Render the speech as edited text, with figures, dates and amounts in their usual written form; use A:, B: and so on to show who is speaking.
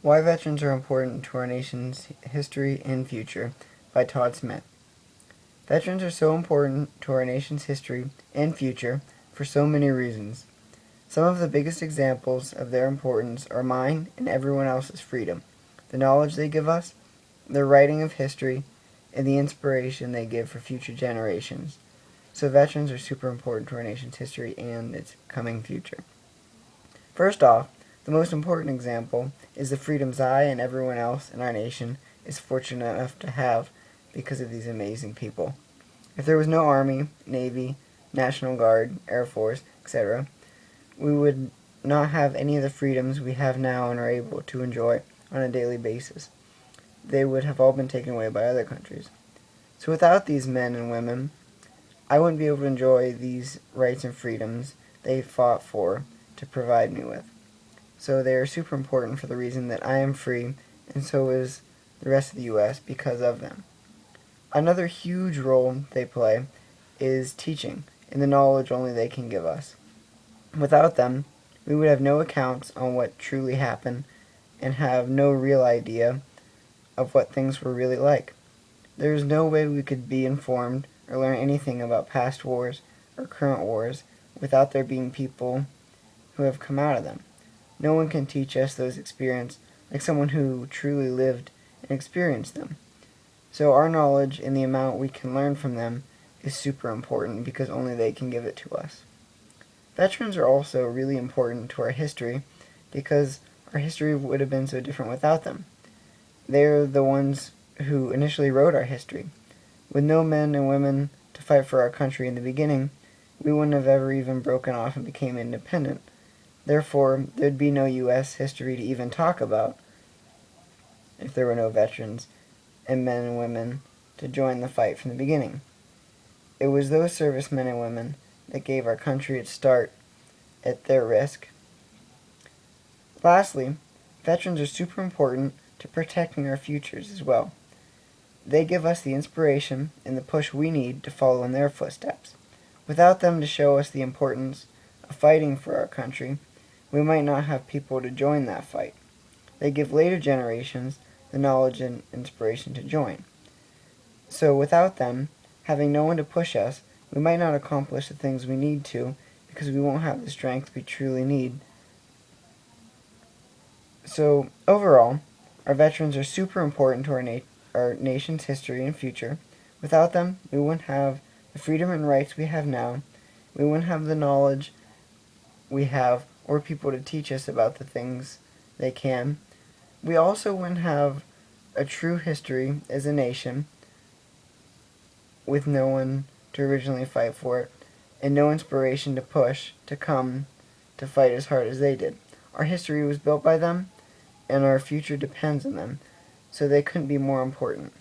A: Why Veterans Are Important to Our Nation's History and Future by Todd Smith. Veterans are so important to our nation's history and future for so many reasons. Some of the biggest examples of their importance are mine and everyone else's freedom, the knowledge they give us, their writing of history, and the inspiration they give for future generations. So veterans are super important to our nation's history and its coming future. First off, the most important example is the freedoms I and everyone else in our nation is fortunate enough to have because of these amazing people. If there was no Army, Navy, National Guard, Air Force, etc., we would not have any of the freedoms we have now and are able to enjoy on a daily basis. They would have all been taken away by other countries. So without these men and women, I wouldn't be able to enjoy these rights and freedoms they fought for to provide me with. So they are super important for the reason that I am free, and so is the rest of the U.S. because of them. Another huge role they play is teaching and the knowledge only they can give us. Without them, we would have no accounts on what truly happened and have no real idea of what things were really like. There is no way we could be informed or learn anything about past wars or current wars without there being people who have come out of them. No one can teach us those experiences like someone who truly lived and experienced them. So our knowledge and the amount we can learn from them is super important because only they can give it to us. Veterans are also really important to our history because our history would have been so different without them. They're the ones who initially wrote our history. With no men and women to fight for our country in the beginning, we wouldn't have ever even broken off and became independent. Therefore, there'd be no U.S. history to even talk about if there were no veterans and men and women to join the fight from the beginning. It was those servicemen and women that gave our country its start at their risk. Lastly, veterans are super important to protecting our futures as well. They give us the inspiration and the push we need to follow in their footsteps. Without them to show us the importance of fighting for our country, we might not have people to join that fight. They give later generations the knowledge and inspiration to join. So without them, having no one to push us, we might not accomplish the things we need to because we won't have the strength we truly need. So overall, our veterans are super important to our nation's history and future. Without them, we wouldn't have the freedom and rights we have now. We wouldn't have the knowledge we have or people to teach us about the things they can. We also wouldn't have a true history as a nation with no one to originally fight for it and no inspiration to push to come to fight as hard as they did. Our history was built by them and our future depends on them, so they couldn't be more important.